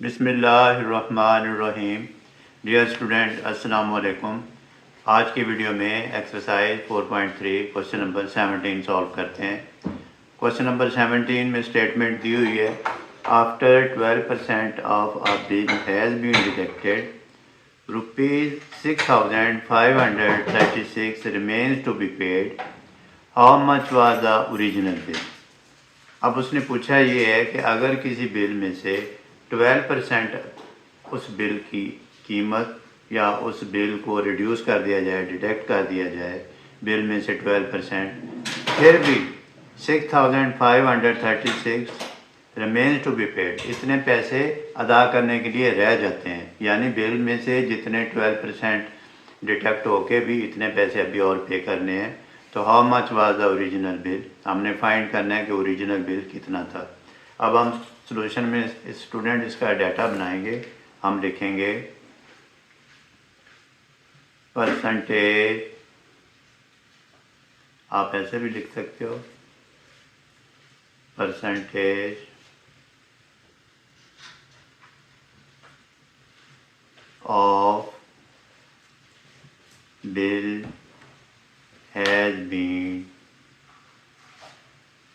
बिस्मिल्लाहिर्रहमानिर्रहीम। Dear student, अस्सलाम वालेकुम। आज की वीडियो में एक्सरसाइज 4.3 क्वेश्चन नंबर 17 सॉल्व करते हैं। क्वेश्चन नंबर 17 में स्टेटमेंट दी हुई है, after 12% of a bill has been deducted ₹6,536 remains to be paid, how much was the original bill. अब उसने पूछा ये है कि अगर किसी बिल में से 12% उस बिल की कीमत या उस बिल को रिड्यूस कर दिया जाए, डिडक्ट कर दिया जाए बिल में से 12%, फिर भी 6,536 रिमेन्स टू बी पेड, इतने पैसे अदा करने के लिए रह जाते हैं। यानी बिल में से जितने 12% डिडक्ट होके भी इतने पैसे अभी और पे करने हैं। तो how much was the original bill, हमने फाइंड करना है कि ओरिजिनल बिल कितना था। अब हम सॉल्यूशन में स्टूडेंट इसका डाटा बनाएंगे। हम लिखेंगे परसेंटेज, आप ऐसे भी लिख सकते हो, percentage of bill has been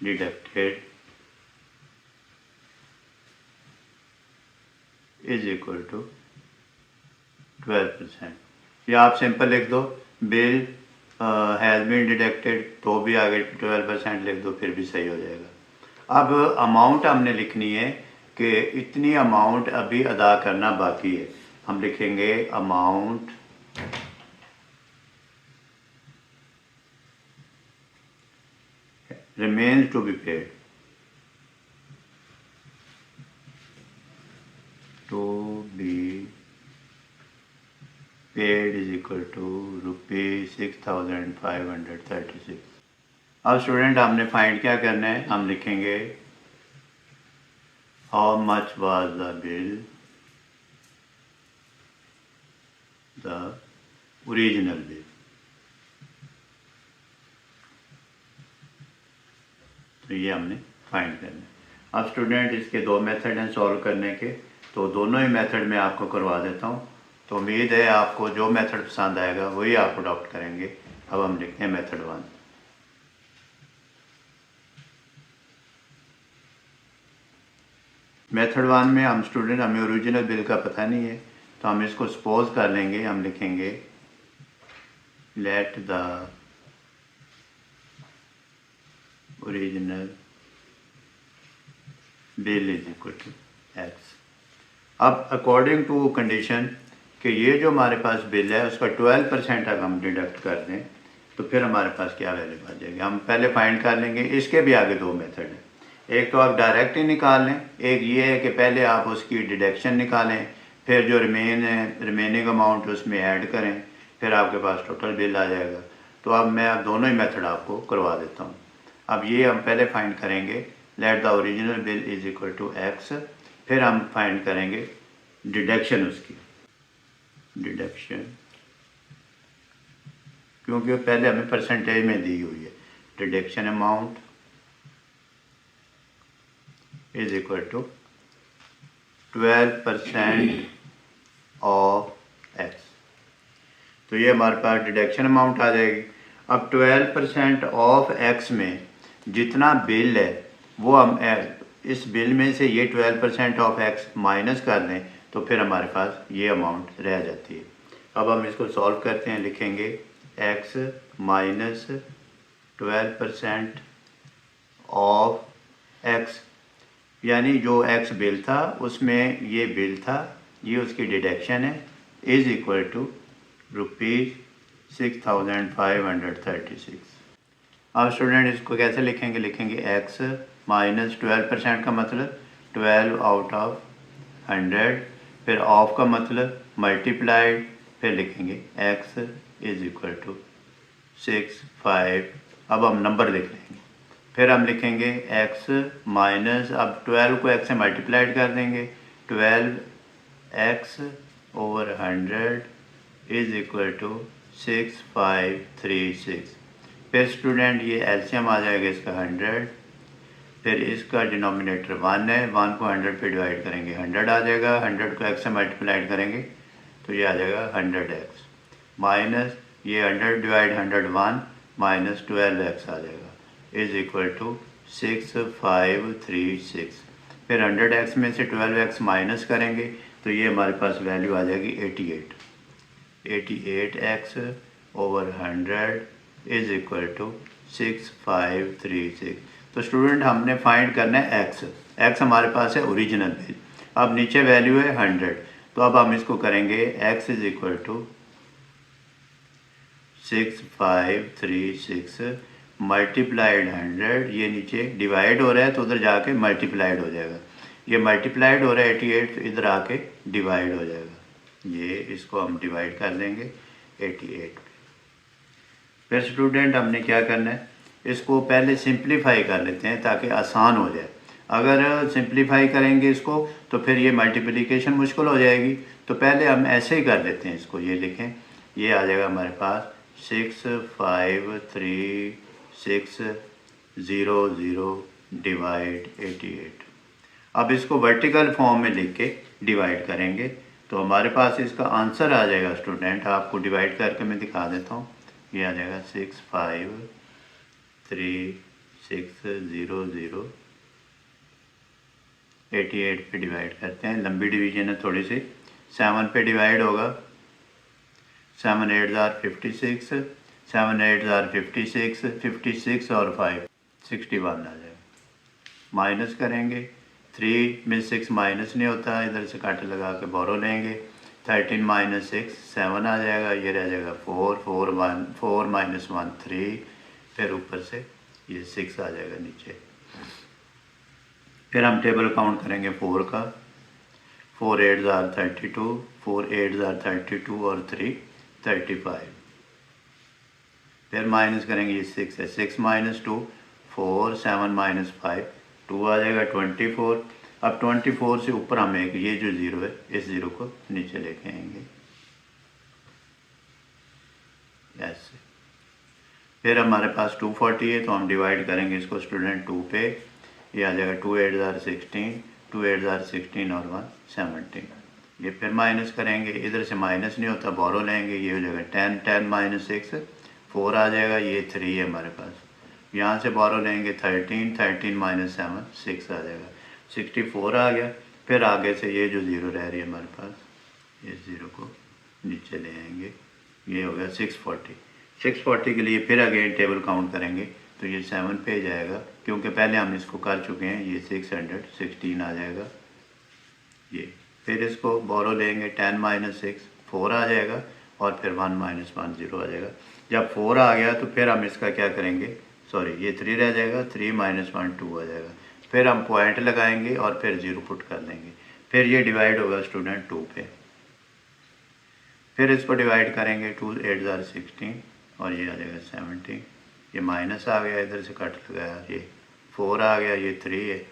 deducted is equal to 12%। या आप सिंपल लिख दो, बिल हैज़ बीन डिडक्टेड, तो भी आगे 12% लिख दो, फिर भी सही हो जाएगा। अब अमाउंट हमने लिखनी है कि इतनी अमाउंट अभी अदा करना बाकी है। हम लिखेंगे amount remains to be paid, to be paid is equal to ₹6,536। अब स्टूडेंट हमने फाइंड क्या करना है, हम लिखेंगे how much was the bill, the original bill. तो ये हमने फाइंड करना है। अब स्टूडेंट इसके दो मेथड हैं सॉल्व करने के, तो दोनों ही मेथड में आपको करवा देता हूँ। तो उम्मीद है आपको जो मेथड पसंद आएगा वही आप अडॉप्ट करेंगे। अब हम लिखते हैं मेथड 1। मेथड 1 में हम स्टूडेंट, हमें ओरिजिनल बिल का पता नहीं है, तो हम इसको सपोज कर लेंगे। हम लिखेंगे let the original bill is equal to X. अब अकॉर्डिंग टू कंडीशन कि ये जो हमारे पास बिल है उसका 12% अगर हम डिडक्ट कर दें तो फिर हमारे पास क्या वैल्यू आ जाएगी, हम पहले फाइंड कर लेंगे। इसके भी आगे दो मेथड हैं, एक तो आप डायरेक्ट ही निकाल लें, एक ये है कि पहले आप उसकी डिडक्शन निकालें, फिर जो रिमेनिंग अमाउंट उसमें ऐड करें, फिर आपके पास टोटल बिल आ जाएगा। तो अब मैं अब दोनों ही मेथड आपको करवा देता हूँ। अब ये हम पहले फाइंड करेंगे let the original bill is equal to X, फिर हम फाइंड करेंगे डिडक्शन उसकी, डिडक्शन, क्योंकि वो पहले हमें परसेंटेज में दी हुई है। Deduction amount is equal to 12% of X. तो ये हमारे पास डिडक्शन अमाउंट आ जाएगी। अब 12% ऑफ एक्स में जितना बिल है वो हम इस बिल में से ये 12% ऑफ एक्स माइनस कर दें तो फिर हमारे पास ये अमाउंट रह जाती है। अब हम इसको सॉल्व करते हैं, लिखेंगे एक्स माइनस 12% ऑफ एक्स, यानी जो एक्स बिल था उसमें ये बिल था, ये उसकी डिडक्शन है, इज इक्वल टू ₹6,536। अब स्टूडेंट इसको कैसे लिखेंगे, लिखेंगे एक्स माइनस 12% का मतलब 12 आउट ऑफ 100, फिर ऑफ का मतलब मल्टीप्लाइड, फिर लिखेंगे एक्स इज इक्वल टू 6,5। अब हम नंबर लिख लेंगे, फिर हम लिखेंगे एक्स माइनस, अब 12 को एक्स से मल्टीप्लाइड कर देंगे, 12x over 100 is equal to 6,536। फिर स्टूडेंट ये एलसीएम आ जाएगा इसका 100, फिर इसका डिनोमिनेटर 1 है, 1 को 100 पे डिवाइड करेंगे 100 आ जाएगा, 100 को x से मल्टीप्लाइड करेंगे तो ये आ जाएगा 100x, माइनस ये 100 डिवाइड 101 माइनस 12x आ जाएगा इज इक्वल टू 6536। फिर 100x में से 12x माइनस करेंगे तो ये हमारे पास वैल्यू आ जाएगी 88x over 100 is equal to 6536। तो स्टूडेंट हमने फाइंड करना है x हमारे पास है ओरिजिनल बिल, अब नीचे वैल्यू है 100, तो अब हम इसको करेंगे x is equal to 6536 multiplied 100, ये नीचे डिवाइड हो रहा है तो उधर जाके मल्टीप्लाइड हो जाएगा, ये मल्टीप्लाइड हो रहा है 88 तो इधर आके डिवाइड हो जाएगा, ये इसको हम डिवाइड कर देंगे 88। फिर स्टूडेंट हमने क्या करना है, इसको पहले सिंप्लीफाई कर लेते हैं ताकि आसान हो जाए। अगर सिंप्लीफाई करेंगे इसको तो फिर ये मल्टीप्लिकेशन मुश्किल हो जाएगी, तो पहले हम ऐसे ही कर लेते हैं इसको। ये लिखें, ये आ जाएगा हमारे पास 653600 डिवाइड 88। अब इसको वर्टिकल फॉर्म में लिख के डिवाइड करेंगे तो हमारे पास इसका आंसर आ जाएगा स्टूडेंट, आपको डिवाइड करके मैं दिखा देता हूँ। ये आ जाएगा 653600 88 पे डिवाइड करते हैं, लंबी डिवीजन है थोड़ी सी, 7 पे डिवाइड होगा, 7 8 56, 7 8 56, 56 और 5 61 आ जाएगा। माइनस करेंगे, 3 में 6 माइनस नहीं होता, इधर से काटे लगा के बोरो लेंगे, 13 माइनस 6 7 आ जाएगा, ये रह जाएगा 4 माइनस 1 3, फिर ऊपर से ये 6 आ जाएगा नीचे। फिर हम टेबल काउंट करेंगे 4 का, 4 8 32, 4 8 32 और 3 35। फिर माइनस करेंगे, ये 6 है, 6 माइनस 2 4, 7 माइनस 5 2 आ जाएगा 24। अब 24 से ऊपर हम एक ये जो ज़ीरो है इस ज़ीरो को नीचे लेके आएंगे ऐसे। फिर हमारे पास 240 है तो हम डिवाइड करेंगे इसको स्टूडेंट 2 पे, ये आ जाएगा 2 8 16, 2 8 16 और 1 17। ये फिर माइनस करेंगे, इधर से माइनस नहीं होता, बोरो लेंगे, ये हो जाएगा 10, 10 माइनस 6 4 आ जाएगा, ये 3 है हमारे पास, यहाँ से बोरो लेंगे 13, 13 माइनस 7 6 आ जाएगा, 64 आ गया। फिर आगे से ये जो ज़ीरो रह रही है हमारे पास, इस ज़ीरो को नीचे ले आएंगे, ये हो गया 640। 640 के लिए फिर अगेन टेबल काउंट करेंगे तो ये 7 पे जाएगा, क्योंकि पहले हम इसको कर चुके हैं, ये 616 आ जाएगा ये। फिर इसको बोरो लेंगे, 10 माइनस 6 4 आ जाएगा, और फिर 1 माइनस 1 0 आ जाएगा। जब 4 आ गया तो फिर हम इसका क्या करेंगे, सॉरी ये 3 रह जाएगा, 3 माइनस 1 2 आ जाएगा। फिर हम पॉइंट लगाएंगे और फिर 0 पुट कर देंगे, फिर ये डिवाइड होगा स्टूडेंट 2 पे। फिर इसको डिवाइड करेंगे, 2 8 16 और ये आ जाएगा 17, ये माइनस आ गया, इधर से कट लगाया, ये 4 आ गया, ये 3 है,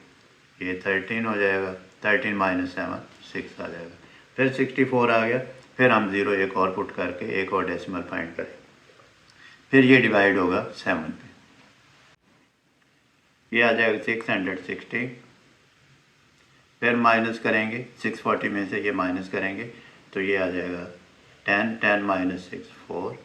ये 13 हो जाएगा, 13 माइनस 7 6 आ जाएगा। फिर 64 आ गया, फिर हम 0 एक और पुट करके एक और डेसिमल फाइंड करें, फिर ये डिवाइड होगा 7 पे, ये आ जाएगा 660। फिर माइनस करेंगे, 640 में से ये माइनस करेंगे तो ये आ जाएगा 10, 10 माइनस 6 4,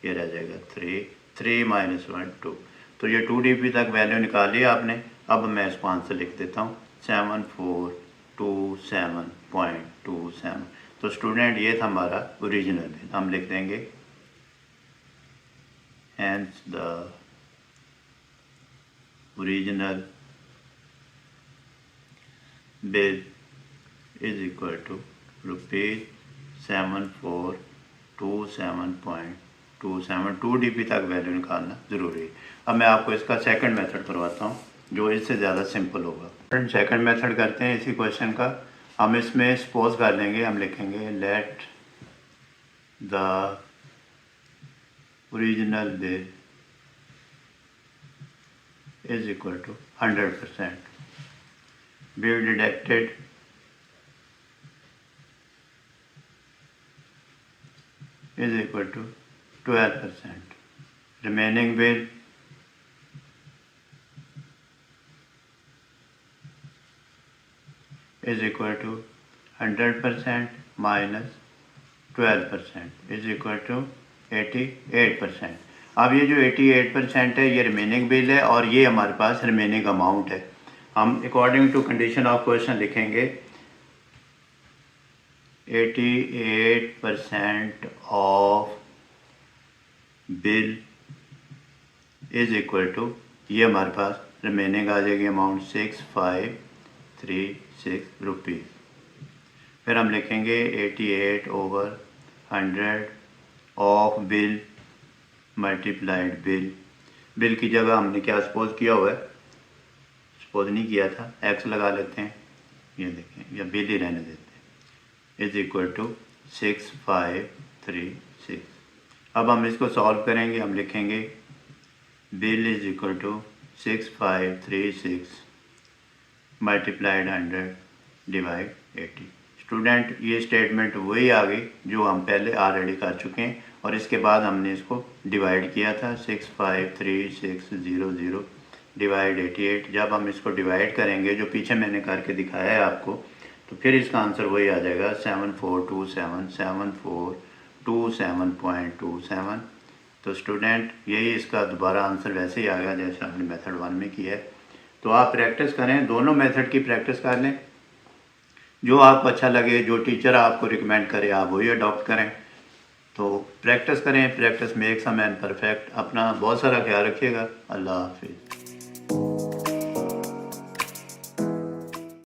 ये रह जाएगा 3, 3 माइनस 1 2। तो ये 2 dB तक वैल्यू निकाली आपने। अब मैं इसको आंसर लिख देता हूँ, 7427.27। तो स्टूडेंट ये था हमारा ओरिजिनल बिल, हम लिख देंगे hence the original bill is equal to ₹7427.27। 2 dB तक वैल्यू निकालना ज़रूरी है। अब मैं आपको इसका सेकंड मेथड करवाता हूँ जो इससे ज़्यादा सिंपल होगा। सेकंड मेथड करते हैं इसी क्वेश्चन का। हम इसमें सपोज कर लेंगे, हम लिखेंगे let the original bill is equal to 100%, bill deducted is equal to 12%, remaining bill is equal to 100% minus 12% is equal to 88%। अब ये जो 88% है ये रिमेनिंग बिल है और ये हमारे पास रिमेनिंग अमाउंट है। हम according to condition of question लिखेंगे 88% of bill is equal to, ये हमारे पास रिमेनिंग आ जाएगी अमाउंट 6536 रुपीज़। फिर हम लिखेंगे 88/100 of bill multiplied bill. Bill की जगह हमने क्या सपोज किया हुआ है, सपोज नहीं किया था, एक्स लगा लेते हैं, ये देखें, या बिल ही रहने देते हैं, इज इक्वल टू 6536। अब हम इसको सॉल्व करेंगे। हम लिखेंगे bill is equal to 6536 multiplied 100 divide 80। Student ये स्टेटमेंट वही आ गई जो हम पहले ऑलरेडी कर चुके हैं और इसके बाद हमने इसको डिवाइड किया था 653600 डिवाइड 88। जब हम इसको डिवाइड करेंगे जो पीछे मैंने करके दिखाया है आपको, तो फिर इसका आंसर वही आ जाएगा 7427 तो स्टूडेंट यही इसका दोबारा आंसर वैसे ही आ गया जैसे हमने मेथड 1 में किया है। तो आप प्रैक्टिस करें, दोनों मेथड की प्रैक्टिस कर लें, जो आपको अच्छा लगे, जो टीचर आपको रिकमेंड करे आप वही अडॉप्ट करें। तो प्रैक्टिस करें, practice makes a man perfect. अपना बहुत सारा ख्याल रखिएगा। अल्लाह हाफिज़।